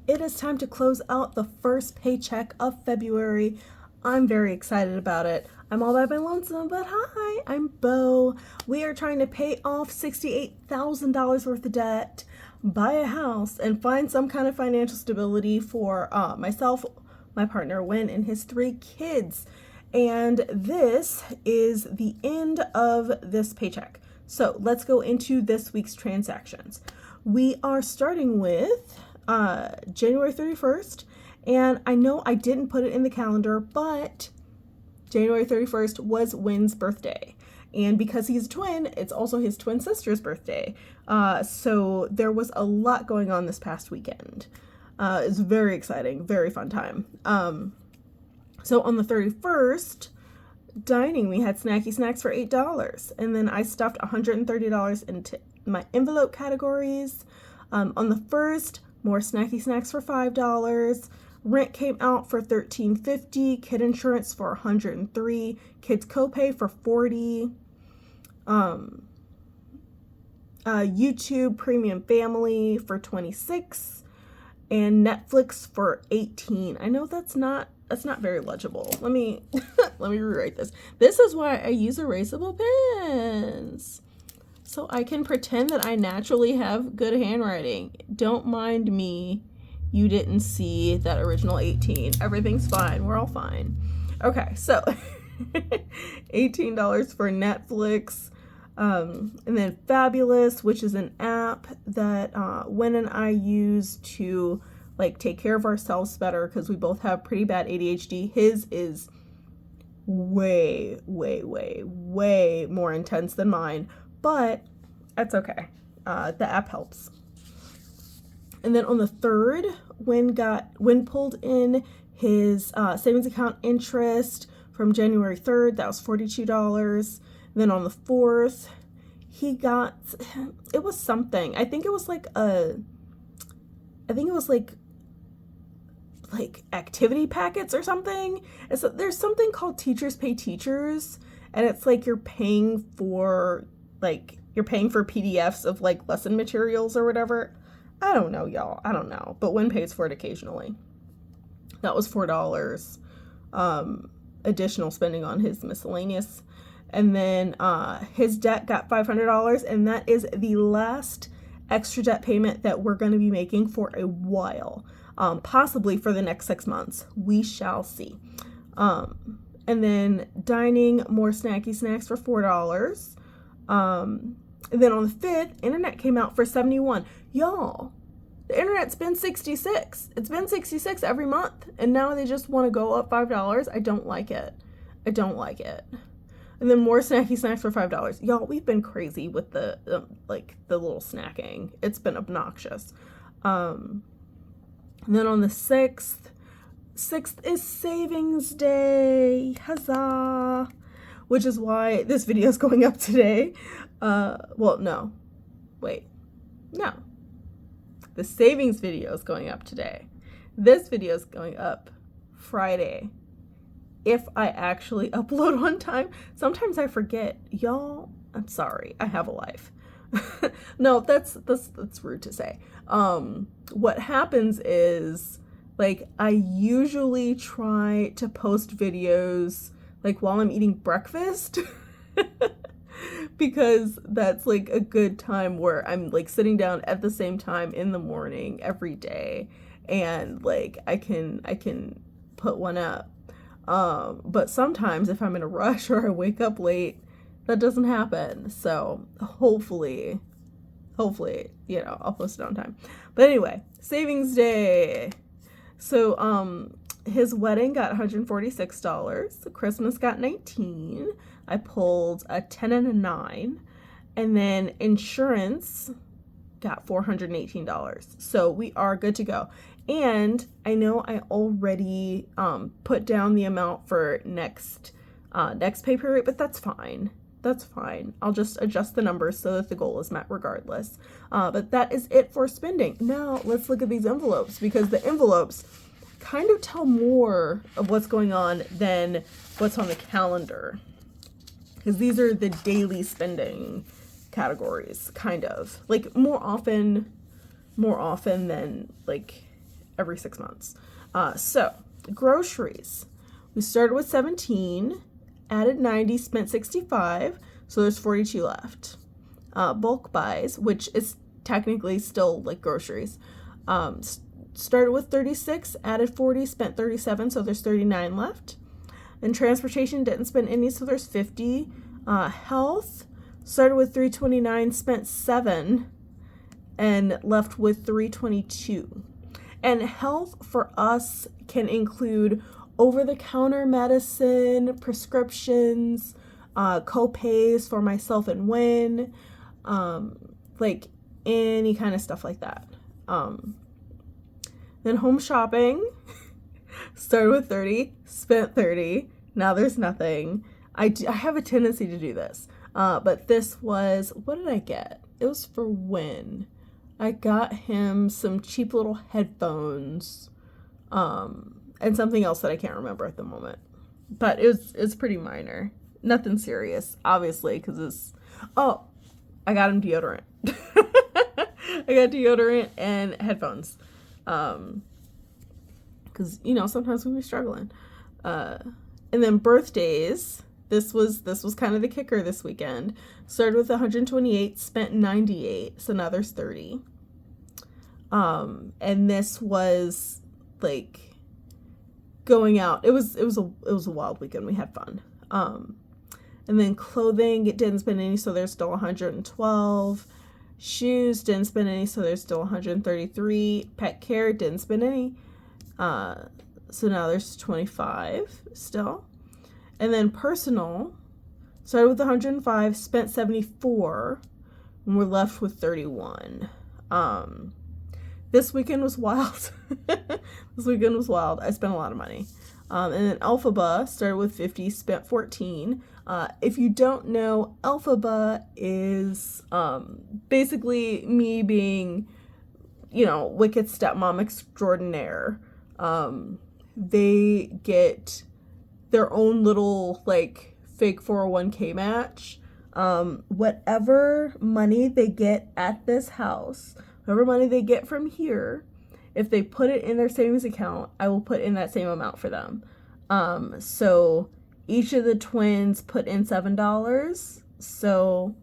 It is time to close out the first paycheck of February. I'm very excited about it. I'm all by my lonesome, but hi, I'm Bo. We are trying to pay off $68,000 worth of debt, buy a house, and find some kind of financial stability for myself, my partner Win, and his 3 kids. And this is the end of this paycheck. So let's go into this week's transactions. We are starting with January 31st. And I know I didn't put it in the calendar, but January 31st was Win's birthday. And because he's a twin, it's also his twin sister's birthday. So there was a lot going on this past weekend. It's very exciting, very fun time. So on the 31st, dining, we had snacky snacks for $8. And then I stuffed $130 into my envelope categories. On the 1st, more snacky snacks for $5. Rent came out for $13.50. Kid insurance for $103. Kids copay for $40. YouTube Premium Family for $26. And Netflix for $18. I know that's not very legible. Let me rewrite this. This is why I use erasable pens. So I can pretend that I naturally have good handwriting. Don't mind me. You didn't see that original 18. Everything's fine. We're all fine. Okay, so $18 for Netflix. And then Fabulous, which is an app that Wen and I use to like take care of ourselves better because we both have pretty bad ADHD. His is way more intense than mine, but that's okay. The app helps. And then on the 3rd, Win pulled in his savings account interest from January 3rd. That was $42. And then on the 4th, he got, it was something. I think it was like activity packets or something. So there's something called Teachers Pay Teachers, and it's like you're paying for PDFs of like lesson materials or whatever. I don't know, y'all. I don't know. But Win pays for it occasionally. That was $4. Additional spending on his miscellaneous. And then his debt got $500, and that is the last extra debt payment that we're going to be making for a while. Possibly for the next 6 months. We shall see. And then dining, more snacky snacks for $4. And then on the 5th, internet came out for $71. Y'all, the internet's been $66. It's been $66 every month, and now they just want to go up $5. I don't like it. And then more snacky snacks for $5. Y'all, we've been crazy with the little snacking. It's been obnoxious. And then on the 6th is Savings Day. Huzzah! Which is why this video is going up today. No. The savings video is going up today. This video is going up Friday. If I actually upload on time. Sometimes I forget. Y'all, I'm sorry. I have a life. No, that's rude to say. What happens is, like, I usually try to post videos like while I'm eating breakfast because that's like a good time where I'm like sitting down at the same time in the morning every day, and like I can put one up. But sometimes if I'm in a rush or I wake up late, that doesn't happen. So hopefully, I'll post it on time. But anyway, Savings Day. So, his wedding got $146. Christmas got $19. I pulled a 10 and a 9. And then insurance got $418. So we are good to go. And I know I already put down the amount for next pay period, but that's fine. I'll just adjust the numbers so that the goal is met regardless. But that is it for spending. Now let's look at these envelopes, because the envelopes kind of tell more of what's going on than what's on the calendar. Because these are the daily spending categories, kind of. Like more often than like every 6 months. So groceries, we started with 17, added 90, spent 65, so there's 42 left. Bulk buys, which is technically still like groceries, started with 36, added 40, spent 37, so there's 39 left. And transportation, didn't spend any, so there's 50. Health, started with 329, spent 7, and left with 322. And health for us can include over-the-counter medicine, prescriptions, co-pays for myself and Win, like any kind of stuff like that. Then home shopping, started with 30, spent 30, now there's nothing. I have a tendency to do this, but this was, what did I get? It was for Win. I got him some cheap little headphones, and something else that I can't remember at the moment. But it's pretty minor. Nothing serious, obviously, because I got him deodorant. I got deodorant and headphones. Because, sometimes we be struggling. And then birthdays. This was kind of the kicker this weekend. Started with 128, spent 98, so now there's 30. And this was like going out. It was a wild weekend. We had fun. And then clothing, it didn't spend any, so there's still 112. Shoes, didn't spend any, so there's still 133. Pet care, didn't spend any. So now there's 25 still. And then personal, started with 105, spent 74, and we're left with 31. This weekend was wild. I spent a lot of money. And then Alphaba started with 50, spent 14. If you don't know, Alphaba is basically me being, wicked stepmom extraordinaire. They get their own little like fake 401k match. Whatever money they get at this house, whatever money they get from here, if they put it in their savings account, I will put in that same amount for them. So each of the twins put in $7. So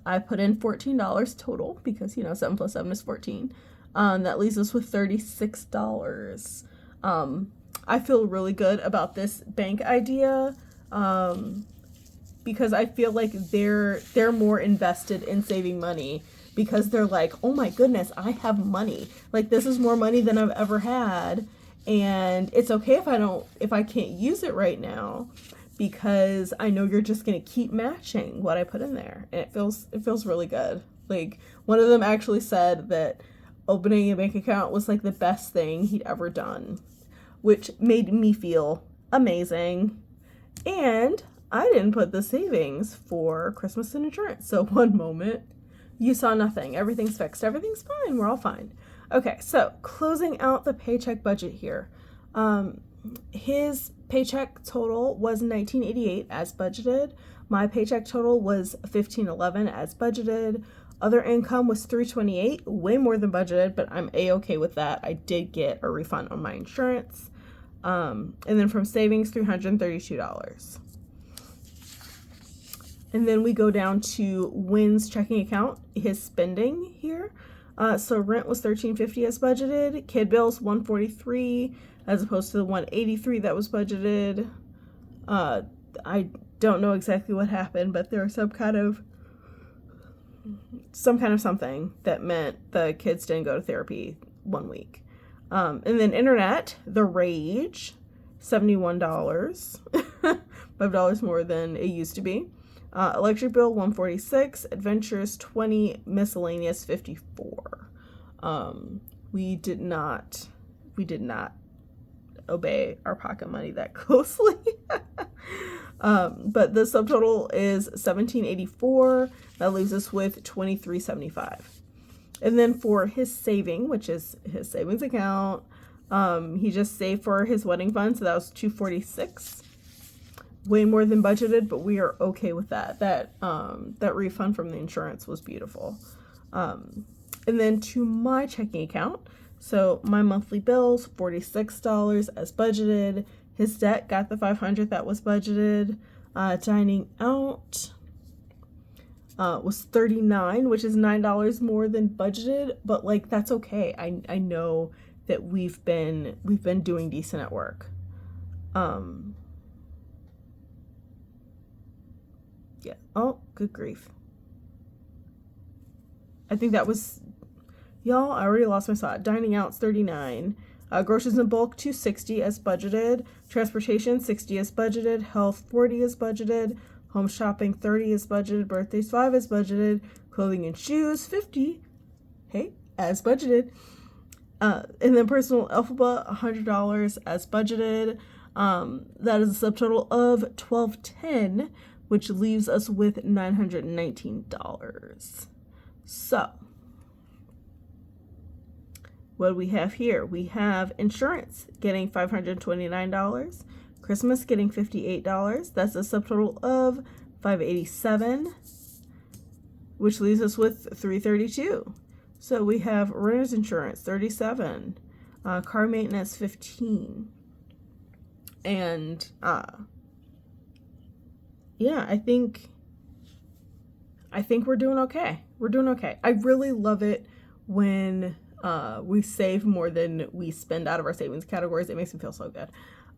I put in $14 total because, 7 plus 7 is 14. That leaves us with $36. I feel really good about this bank idea because I feel like they're more invested in saving money because they're like, oh my goodness, I have money. Like, this is more money than I've ever had, and it's okay if I can't use it right now because I know you're just gonna keep matching what I put in there, and it feels really good. Like, one of them actually said that opening a bank account was like the best thing he'd ever done, which made me feel amazing. And I didn't put the savings for Christmas and insurance. So one moment you saw nothing. Everything's fixed. Everything's fine. We're all fine. Okay, so closing out the paycheck budget here. His paycheck total was $19.88 as budgeted. My paycheck total was $15.11 as budgeted. Other income was $328, way more than budgeted, but I'm A-okay with that. I did get a refund on my insurance. And then from savings, $332. And then we go down to Wynn's checking account, his spending here. So rent was $13.50 as budgeted. Kid bills $143 as opposed to the $183 that was budgeted. I don't know exactly what happened, but there was some kind of something that meant the kids didn't go to therapy 1 week. And then internet, the rage, $71, $5 more than it used to be. Electric bill, $146, adventures, $20, miscellaneous, $54. We did not obey our pocket money that closely. But the subtotal is $17.84. That leaves us with $23.75. And then for his saving, which is his savings account, he just saved for his wedding fund, so that was $246. Way more than budgeted, but we are okay with that. That refund from the insurance was beautiful. And then to my checking account, So my monthly bills, $46 as budgeted. His debt got the $500 that was budgeted. Dining out was $39, which is $9 more than budgeted, but like that's okay. I know that we've been doing decent at work. Yeah. Oh, good grief. I think that was, y'all, I already lost my spot. Dining out's $39. Groceries in bulk, $260 as budgeted. Transportation, $60 as budgeted. Health, $40 as budgeted. Home shopping, $30 as budgeted. Birthdays, $5 as budgeted. Clothing and shoes, $50. Hey, as budgeted. And then personal alphabet, $100 as budgeted. That is a subtotal of $1,210, which leaves us with $919. So, what do we have here? We have insurance getting $529, Christmas getting $58. That's a subtotal of $587, which leaves us with $332. So we have renter's insurance $37, car maintenance $15, and yeah, I think we're doing okay. We're doing okay. I really love it when we save more than we spend out of our savings categories. It makes me feel so good.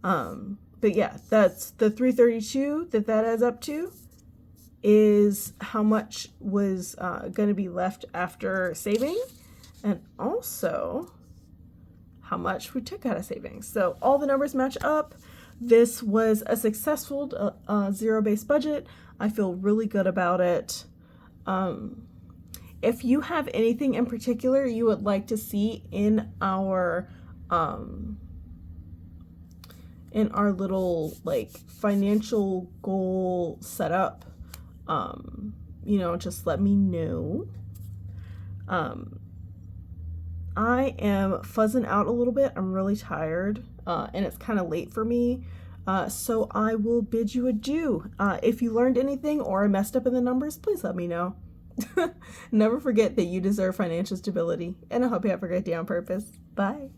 But yeah, that's the $332 that adds up to is how much was going to be left after saving, and also how much we took out of savings. So all the numbers match up. This was a successful zero-based budget. I feel really good about it. If you have anything in particular you would like to see in our little like financial goal setup, just let me know. I am fuzzing out a little bit. I'm really tired, and it's kind of late for me. So I will bid you adieu. If you learned anything or I messed up in the numbers, please let me know. Never forget that you deserve financial stability, and I hope you have a great day on purpose. Bye.